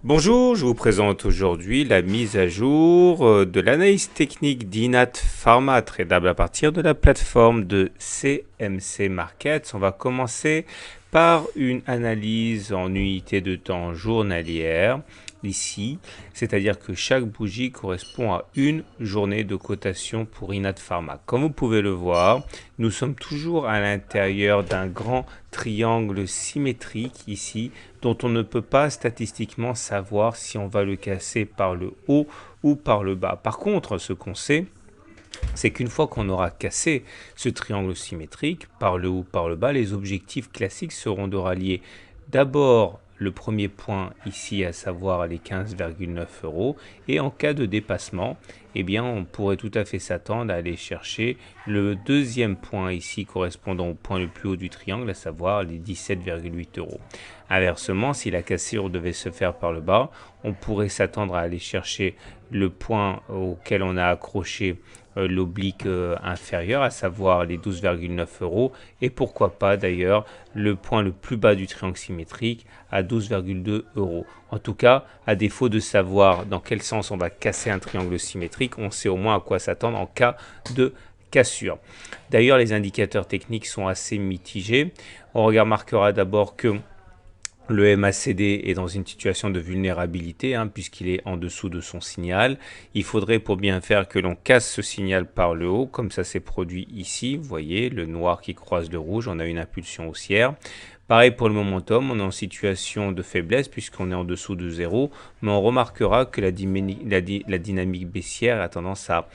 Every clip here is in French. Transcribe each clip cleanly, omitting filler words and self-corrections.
Bonjour, je vous présente aujourd'hui la mise à jour de l'analyse technique d'Inat Pharma tradable à partir de la plateforme de CMC Markets. On va commencer par une analyse en unité de temps journalière ici, c'est-à-dire que chaque bougie correspond à une journée de cotation pour Inat Pharma. Comme vous pouvez le voir, nous sommes toujours à l'intérieur d'un grand triangle symétrique ici, dont on ne peut pas statistiquement savoir si on va le casser par le haut ou par le bas. Par contre, ce qu'on sait, c'est qu'une fois qu'on aura cassé ce triangle symétrique, par le haut, par le bas, les objectifs classiques seront de rallier d'abord le premier point ici, à savoir les 15,9 €, et en cas de dépassement, eh bien, on pourrait tout à fait s'attendre à aller chercher le deuxième point ici correspondant au point le plus haut du triangle, à savoir les 17,8 €. Inversement, si la cassure devait se faire par le bas, on pourrait s'attendre à aller chercher le point auquel on a accroché l'oblique inférieur, à savoir les 12,9 €, et pourquoi pas d'ailleurs le point le plus bas du triangle symétrique à 12,2 €. En tout cas, à défaut de savoir dans quel sens on va casser un triangle symétrique, on sait au moins à quoi s'attendre en cas de cassure. D'ailleurs, les indicateurs techniques sont assez mitigés. On remarquera d'abord que le MACD est dans une situation de vulnérabilité puisqu'il est en dessous de son signal. Il faudrait pour bien faire que l'on casse ce signal par le haut, comme ça s'est produit ici. Vous voyez, le noir qui croise le rouge, on a une impulsion haussière. Pareil pour le momentum, on est en situation de faiblesse puisqu'on est en dessous de 0, mais on remarquera que la dynamique baissière a tendance à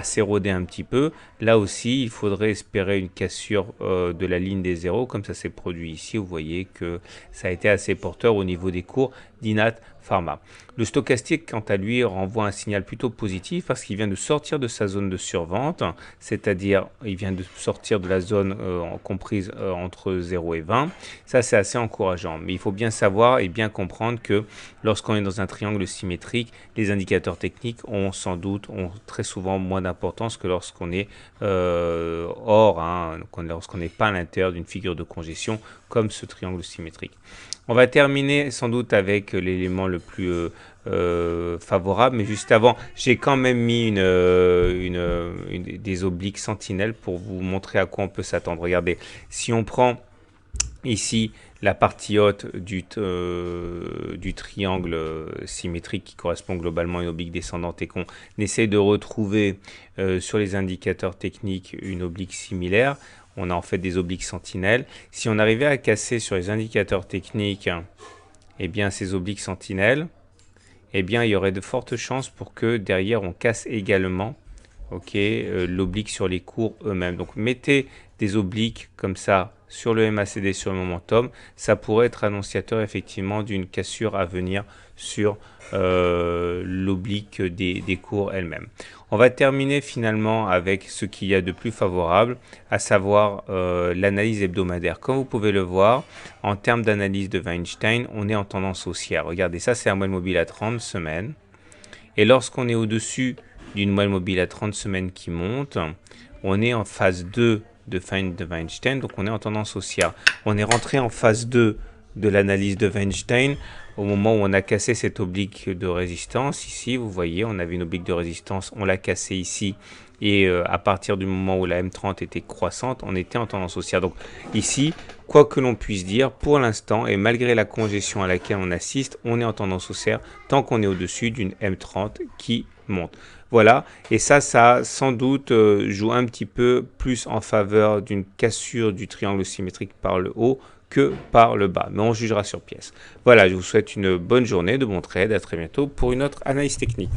s'éroder un petit peu. Là aussi, il faudrait espérer une cassure de la ligne des zéros, comme ça s'est produit ici. Vous voyez que ça a été assez porteur au niveau des cours d'Inat Pharma. Le stochastique, quant à lui, renvoie un signal plutôt positif parce qu'il vient de sortir de sa zone de survente, c'est-à-dire il vient de sortir de la zone comprise entre 0 et 20. Ça, c'est assez encourageant. Mais il faut bien savoir et bien comprendre que lorsqu'on est dans un triangle symétrique, les indicateurs techniques ont très souvent moins d'importance que lorsqu'on est lorsqu'on n'est pas à l'intérieur d'une figure de congestion comme ce triangle symétrique. On va terminer sans doute avec l'élément le plus favorable, mais juste avant, j'ai quand même mis des obliques sentinelles pour vous montrer à quoi on peut s'attendre. Regardez, si on prend ici la partie haute du triangle symétrique qui correspond globalement à une oblique descendante et qu'on essaye de retrouver sur les indicateurs techniques une oblique similaire, on a en fait des obliques sentinelles. Si on arrivait à casser sur les indicateurs techniques ces obliques sentinelles, il y aurait de fortes chances pour que derrière on casse également l'oblique sur les cours eux-mêmes. Donc mettez des obliques comme ça sur le MACD, sur le momentum, ça pourrait être annonciateur effectivement d'une cassure à venir sur l'oblique des cours elles-mêmes. On va terminer finalement avec ce qu'il y a de plus favorable, à savoir l'analyse hebdomadaire. Comme vous pouvez le voir, en termes d'analyse de Weinstein, on est en tendance haussière. Regardez, ça c'est un moyenne mobile à 30 semaines. Et lorsqu'on est au-dessus d'une moyenne mobile à 30 semaines qui monte, on est en phase 2 de Weinstein, donc on est en tendance haussière. On est rentré en phase 2 de l'analyse de Weinstein au moment où on a cassé cette oblique de résistance. Ici, vous voyez, on avait une oblique de résistance, on l'a cassée ici, et à partir du moment où la M30 était croissante, on était en tendance haussière. Donc ici, quoi que l'on puisse dire, pour l'instant, et malgré la congestion à laquelle on assiste, on est en tendance haussière tant qu'on est au-dessus d'une M30 qui monte. Voilà, et ça sans doute joue un petit peu plus en faveur d'une cassure du triangle symétrique par le haut que par le bas, mais on jugera sur pièce. Voilà, je vous souhaite une bonne journée, de bons trades, à très bientôt pour une autre analyse technique.